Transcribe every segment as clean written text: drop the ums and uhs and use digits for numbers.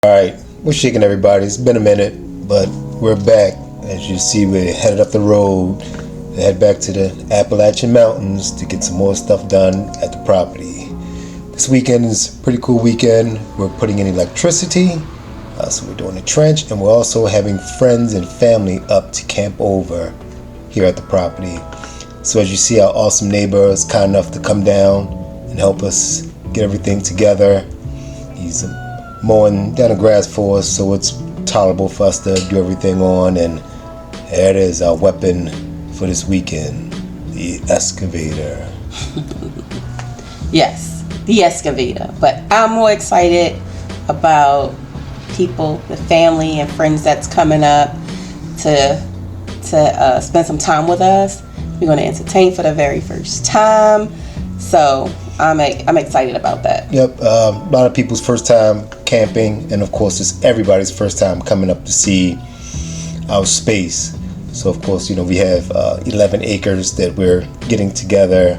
Alright, we're shaking everybody. It's been a minute, but we're back. As you see, we're headed up the road to head back to the Appalachian Mountains to get some more stuff done at the property. This weekend is a pretty cool weekend. We're putting in electricity, so we're doing a trench, and we're also having friends and family up to camp over here at the property. So as you see, our awesome neighbor is kind enough to come down and help us get everything together. He's mowing down the grass for us, so it's tolerable for us to do everything on. And there it is, our weapon for this weekend, the excavator. Yes, the excavator. But I'm more excited about people, the family and friends that's coming up to spend some time with us. We're going to entertain for the very first time, so I'm excited about that. Yep, a lot of people's first time camping, and of course it's everybody's first time coming up to see our space. So of course, you know, we have 11 acres that we're getting together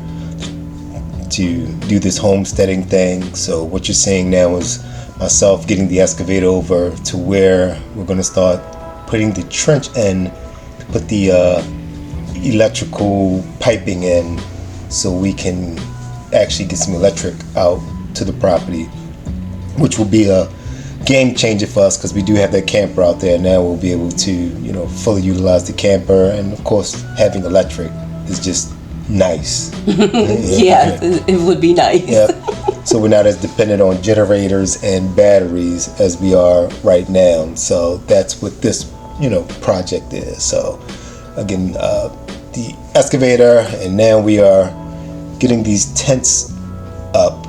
to do this homesteading thing. So what you're seeing now is myself getting the excavator over to where we're going to start putting the trench in, put the electrical piping in, so we can actually get some electric out to the property, which will be a game changer for us because we do have that camper out there. Now we'll be able to, you know, fully utilize the camper, and of course having electric is just nice. Yeah, it would be nice. Yeah. So we're not as dependent on generators and batteries as we are right now. So that's what this, you know, project is. So again, the excavator, and now we are getting these tents up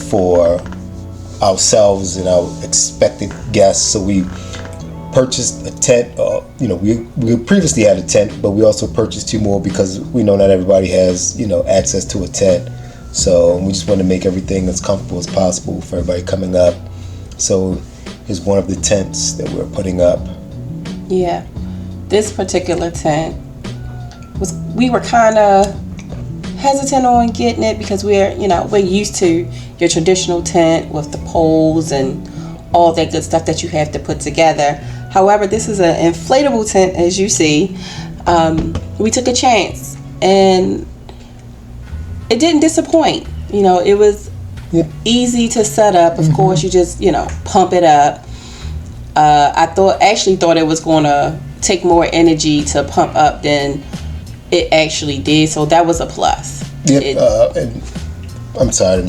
for ourselves and our expected guests. So we purchased a tent. You know, we previously had a tent, but we also purchased 2 more because we know not everybody has, you know, access to a tent. So we just want to make everything as comfortable as possible for everybody coming up. So here's one of the tents that we're putting up. Yeah, this particular tent we were kind of hesitant on getting it because we're used to your traditional tent with the poles and all that good stuff that you have to put together. However, this is an inflatable tent, as you see. We took a chance and it didn't disappoint. You know, it was easy to set up. Of course, you just, you know, pump it up. I actually thought it was going to take more energy to pump up than it actually did, so that was a plus. Yep. And I'm sorry.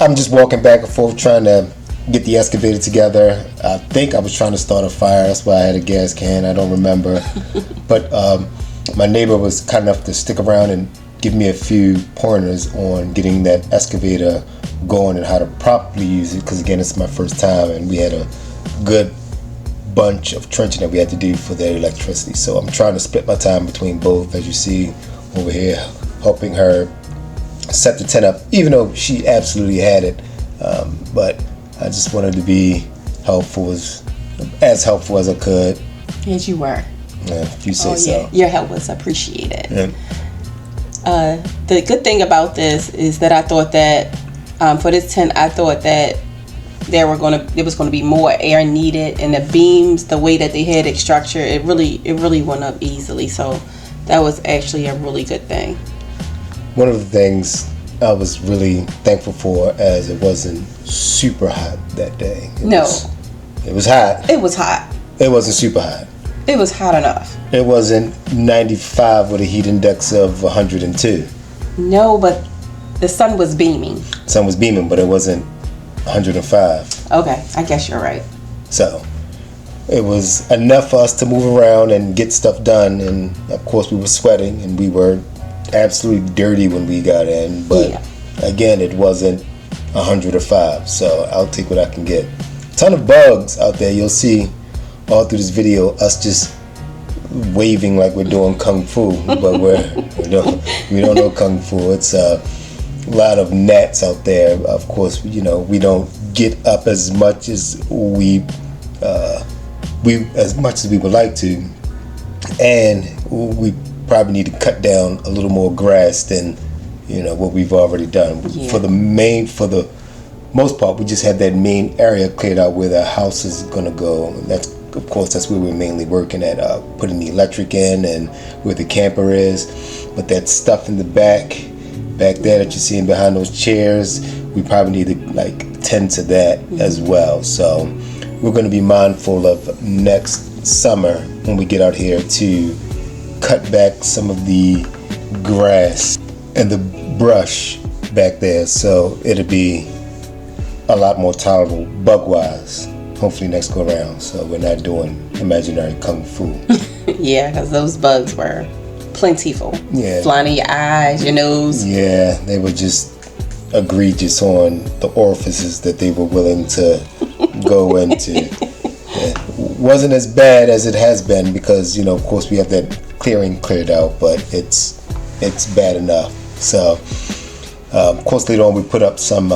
I'm just walking back and forth trying to get the excavator together. I think I was trying to start a fire. That's why I had a gas can. I don't remember. But my neighbor was kind enough to stick around and give me a few pointers on getting that excavator going and how to properly use it. Because again, it's my first time, and we had a good bunch of trenching that we had to do for the electricity. So I'm trying to split my time between both, as you see over here, helping her set the tent up, even though she absolutely had it. But I just wanted to be helpful, as helpful as I could. Yes, you were. Yeah, if you say so. Your help was appreciated. Yeah. The good thing about this is that I thought that for this tent, I thought that there was going to be more air needed, and the beams, the way that they had it structured, it really went up easily. So that was actually a really good thing. One of the things I was really thankful for, as it wasn't super hot that day. It was hot. It was hot. It wasn't super hot. It was hot enough. It wasn't 95 with a heat index of 102. No, but the sun was beaming. Sun was beaming, but it wasn't 105. Okay, I guess you're right. So it was enough for us to move around and get stuff done, and of course we were sweating and we were absolutely dirty when we got in, but again, it wasn't 105, so I'll take what I can get. A ton of bugs out there. You'll see all through this video us just waving like we're doing kung fu, but we don't know kung fu. It's a lot of gnats out there. Of course, you know, we don't get up as much as we would like to, and we probably need to cut down a little more grass than, you know, what we've already done. For the most part, we just have that main area cleared out where the house is going to go. And that's, of course, that's where we're mainly working at, putting the electric in and where the camper is. But that stuff in the back there that you're seeing behind those chairs, we probably need to like tend to that as well. So we're going to be mindful of next summer when we get out here to cut back some of the grass and the brush back there, so it'll be a lot more tolerable bug wise, hopefully next go around, so we're not doing imaginary kung fu. Yeah, because those bugs were plentiful. Yeah, flying in your eyes, your nose. Yeah, they were just egregious on the orifices that they were willing to go into. Yeah. Wasn't as bad as it has been because, you know, of course we have that clearing cleared out, but it's bad enough. So of course later on we put up some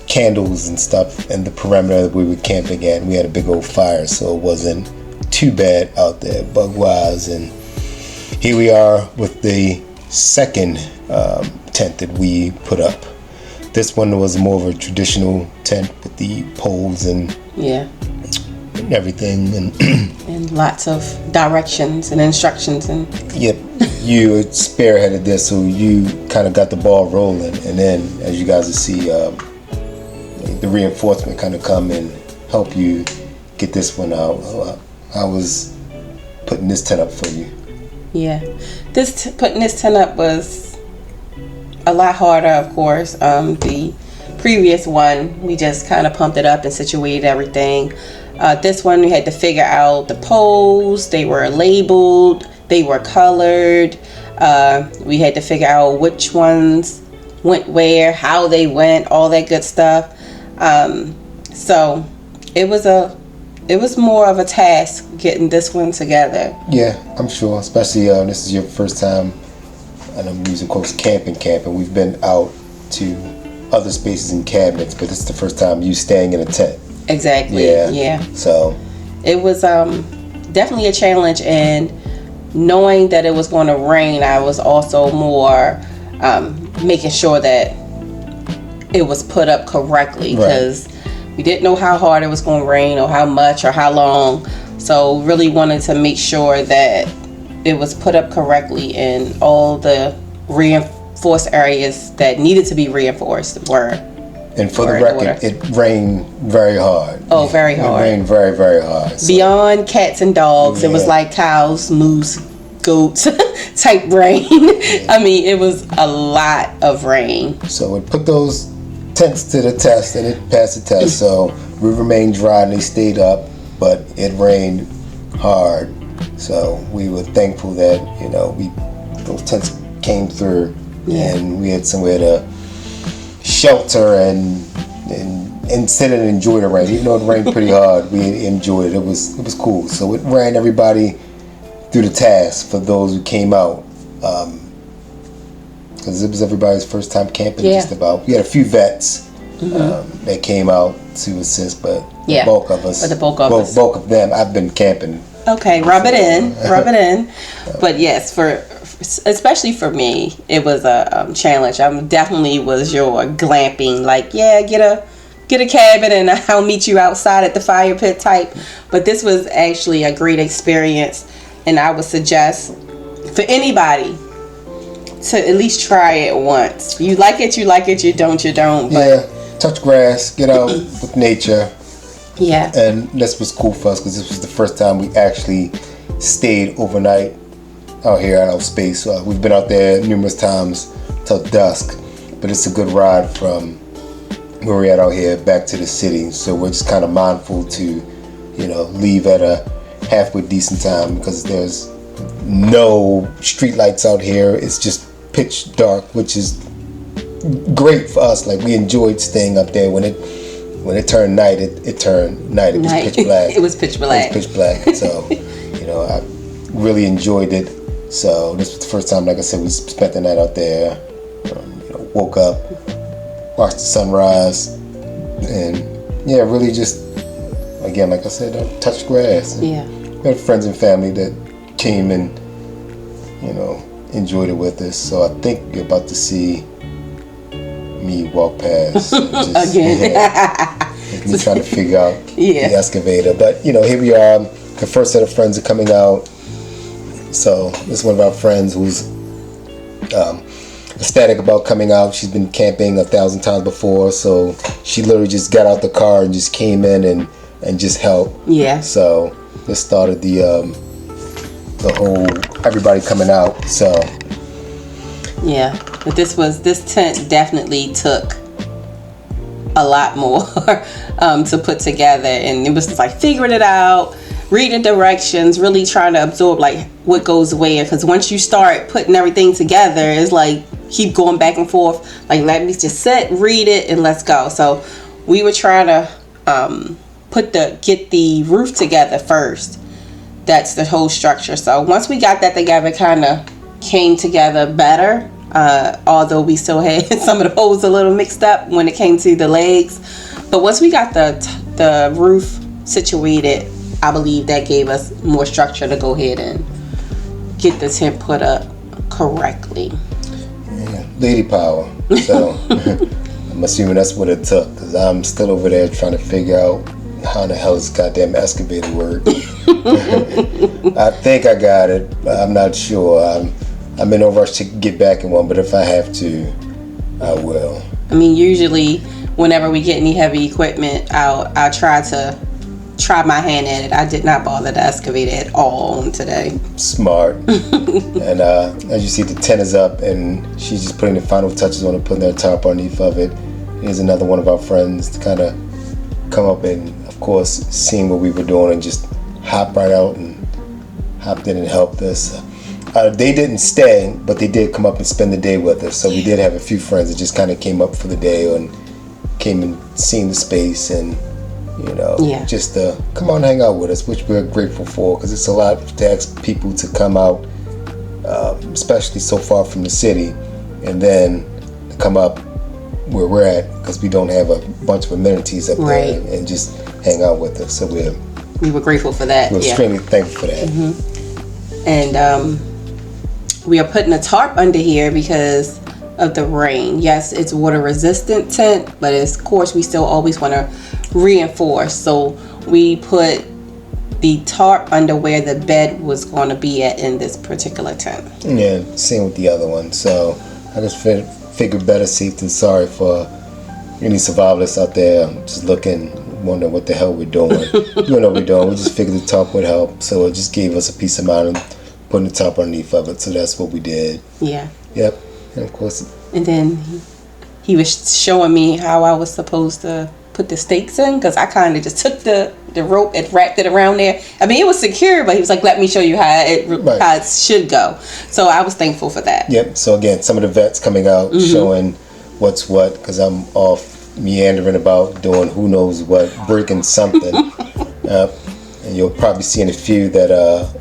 candles and stuff in the perimeter that we were camping at. We had a big old fire, so it wasn't too bad out there bug wise. And here we are with the second tent that we put up. This one was more of a traditional tent with the poles and everything, and lots of directions and instructions. And yep, you spearheaded this, so you kind of got the ball rolling, and then as you guys will see, the reinforcement kind of come and help you get this one out. I was putting this tent up for you. Yeah, putting this tent up was a lot harder, of course. The previous one, we just kind of pumped it up and situated everything. This one, we had to figure out the poles. They were labeled, they were colored. We had to figure out which ones went where, how they went, all that good stuff. So it was more of a task getting this one together. Yeah, I'm sure, especially this is your first time, and I'm using quotes, camping. We've been out to other spaces and cabinets, but this is the first time you staying in a tent. Exactly. Yeah. So it was definitely a challenge, and knowing that it was going to rain, I was also more making sure that it was put up correctly, because we didn't know how hard it was going to rain or how much or how long. So really wanted to make sure that it was put up correctly, and all the reinforced areas that needed to be reinforced were. And for the record, it rained very hard. Oh, very hard. It rained very, very hard. So. Beyond cats and dogs, it was like cows, moose, goats type rain. I mean, it was a lot of rain. So it put those tents to the test, and it passed the test. So we remained dry and they stayed up, but it rained hard. So we were thankful that, you know, those tents came through, and we had somewhere to shelter and sit and enjoy the rain. Even though it rained pretty hard, we enjoyed it. It was cool. So it ran everybody through the task for those who came out, because it was everybody's first time camping. Just about. We had a few vets that came out to assist, but the bulk of us, bulk of them, I've been camping. Okay, rub it in. But yes, especially for me, it was a challenge. I definitely was your glamping, like, get a cabin and I'll meet you outside at the fire pit type. But this was actually a great experience, and I would suggest for anybody to at least try it once. You like it, you don't. But touch grass, get out with nature. Yeah. And this was cool for us because this was the first time we actually stayed overnight out here at our space. We've been out there numerous times till dusk, but it's a good ride from where we're at out here back to the city. So we're just kind of mindful to, you know, leave at a halfway decent time, because there's no street lights out here. It's just pitch dark, which is great for us. Like, we enjoyed staying up there when it turned night. It turned night. It was pitch black. It was pitch black. It was pitch black. So, you know, I really enjoyed it. So this was the first time, like I said, we spent the night out there. You know, woke up, watched the sunrise, and really just, again, like I said, touched grass. We had friends and family that came and, you know, enjoyed it with us. So I think you're about to see me walk past. Just, Again. Me trying to figure out Yeah. the excavator. But, here we are. The first set of friends are coming out. So this is one of our friends who's ecstatic about coming out. She's been camping 1,000 times before. So she literally just got out the car and just came in and just helped. Yeah. So this started the whole everybody coming out. So yeah, but this tent definitely took a lot more to put together, and it was like figuring it out, reading directions, really trying to absorb like what goes where, because once you start putting everything together, it's like keep going back and forth, like let me just sit, read it, and let's go. So we were trying to get the roof together first. That's the whole structure. So once we got that together, it kind of came together better, although we still had some of the holes a little mixed up when it came to the legs. But once we got the roof situated, I believe that gave us more structure to go ahead and get the tent put up correctly. Yeah, lady power. So I'm assuming that's what it took, because I'm still over there trying to figure out how in the hell this goddamn excavator works. I think I got it, but I'm not sure. I'm in no rush to get back in one, but if I have to, I will. I mean, usually whenever we get any heavy equipment, I'll try my hand at it. I did not bother to excavate it at all on today. Smart. And as you see, the tent is up, and she's just putting the final touches on it, putting that tarp underneath of it. Here's another one of our friends to kind of come up and, of course, seeing what we were doing and just hop right out and hopped in and helped us. They didn't stay, but they did come up and spend the day with us. So we did have a few friends that just kind of came up for the day and came and seen the space and, just come on and hang out with us, which we're grateful for, because it's a lot to ask people to come out, especially so far from the city, and then to come up where we're at, because we don't have a bunch of amenities up there, and just hang out with us. So we were grateful for that. We're extremely thankful for that. Mm-hmm. And we are putting a tarp under here because of the rain. Yes, it's water resistant tent, but of course we still always want to reinforce. So we put the tarp under where the bed was going to be at in this particular tent. Yeah, same with the other one. So I just figured better safe than sorry for any survivalists out there just looking, wondering what the hell we're doing. We don't know what we're doing. We just figured the tarp would help. So it just gave us a peace of mind and putting the tarp underneath of it. So that's what we did. Yeah. Yep. And of course. And then he was showing me how I was supposed to put the stakes in, because I kind of just took the rope and wrapped it around there. I mean, it was secure, but he was like, let me show you how it should go. So I was thankful for that. Yep. So again, some of the vets coming out, showing what's what, because I'm off meandering about doing who knows what, breaking something. And you'll probably see in a few that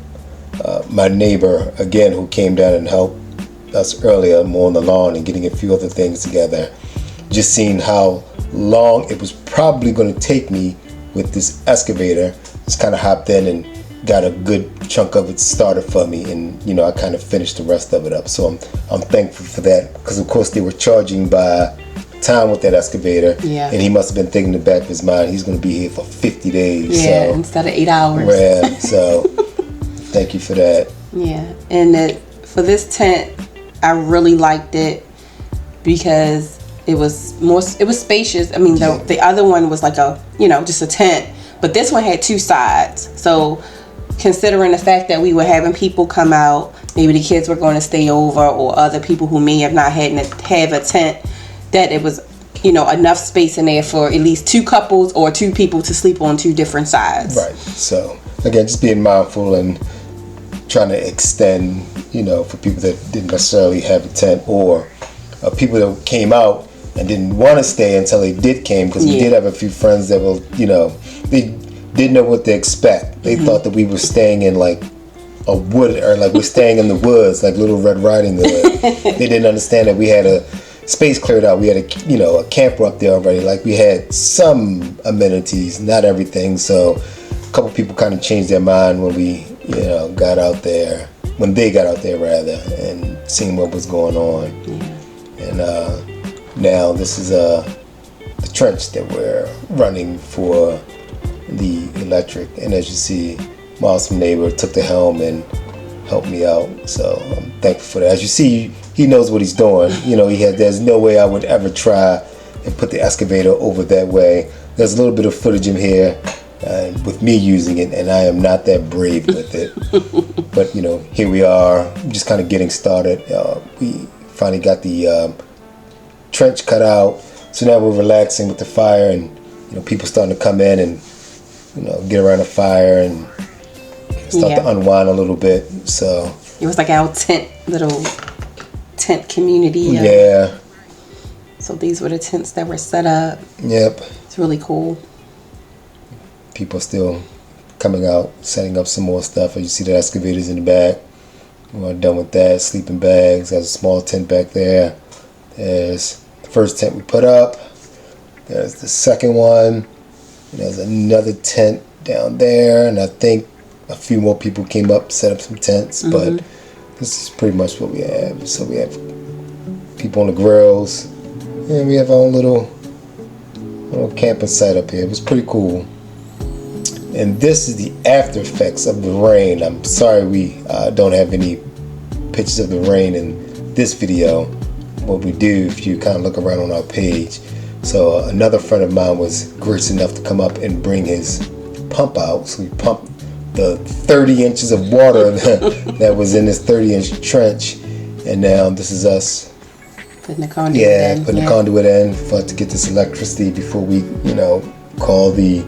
my neighbor, again, who came down and helped us earlier, mowing the lawn and getting a few other things together, just seeing how long it was probably going to take me with this excavator, just kind of hopped in and got a good chunk of it started for me, and I kind of finished the rest of it up. So I'm thankful for that, because of course they were charging by time with that excavator, and he must have been thinking in the back of his mind he's going to be here for 50 days instead of 8 hours. Yeah, so thank you for that. Yeah, and for this tent, I really liked it because it was spacious. I mean, the other one was like just a tent, but this one had two sides. So considering the fact that we were having people come out, maybe the kids were going to stay over, or other people who may have not had to have a tent, that it was enough space in there for at least two couples or two people to sleep on two different sides. Right. So again, just being mindful and trying to extend, for people that didn't necessarily have a tent, or people that came out and didn't want to stay until they came, because we did have a few friends that were, they didn't know what to expect. They thought that we were staying in like a wood, or like we're staying in the woods, like Little Red Riding Hood. They didn't understand that we had a space cleared out. We had a camper up there already. Like, we had some amenities, not everything. So a couple people kind of changed their mind when we got out there, when they got out there rather, and seeing what was going on. And now this is the trench that we're running for the electric. And as you see, my awesome neighbor took the helm and helped me out. So I'm thankful for that. As you see, he knows what he's doing. You know, there's no way I would ever try and put the excavator over that way. There's a little bit of footage in here with me using it, and I am not that brave with it. But, you know, here we are. I'm just kind of getting started. We finally got the trench cut out. So now we're relaxing with the fire, and, you know, people starting to come in and, you know, get around the fire and start to unwind a little bit. So it was like our little tent community. Yeah. So these were the tents that were set up. Yep. It's really cool. People still coming out, setting up some more stuff. As you see, the excavators in the back. We're done with that. Sleeping bags. There's a small tent back there. There's the first tent we put up. There's the second one. And there's another tent down there. And I think a few more people came up, set up some tents. But this is pretty much what we have. So we have people on the grills. And we have our own little camping site up here. It was pretty cool. And this is the after effects of the rain. I'm sorry we don't have any pictures of the rain in this video. What we do, if you kind of look around on our page. So another friend of mine was gracious enough to come up and bring his pump out. So we pumped the 30 inches of water that was in this 30-inch trench. And now this is us putting the conduit in. The conduit in to get this electricity before we, you know, call the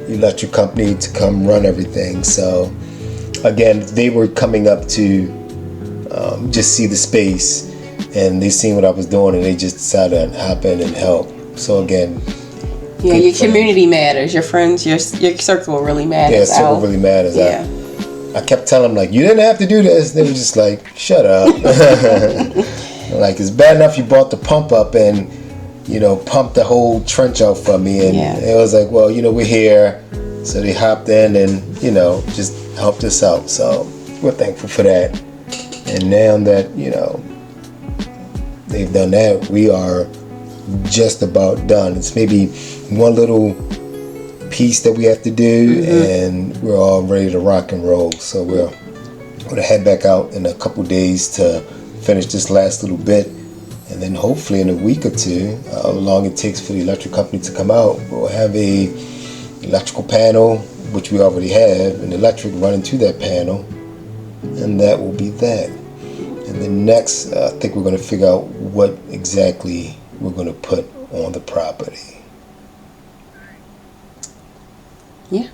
electric company to come run everything. So again, they were coming up to just see the space, and they seen what I was doing, and they just decided to hop in and help. So again, your community matters. Your friends, your circle really matters. Yeah, circle really matters. Yeah. I kept telling them, like, you didn't have to do this. They were just like, shut up. Like, it's bad enough you brought the pump up and, you know, pumped the whole trench out for me. And it was like, well, you know, we're here. So they hopped in and, you know, just helped us out. So we're thankful for that. And now that, you know, they've done that, we are just about done. It's maybe one little piece that we have to do, and we're all ready to rock and roll. So we're going to head back out in a couple days to finish this last little bit, and then hopefully in a week or two, how long it takes for the electric company to come out, we'll have a electrical panel, which we already have, an electric running to that panel, and that will be that. And then next, I think we're going to figure out what exactly we're going to put on the property. Yeah.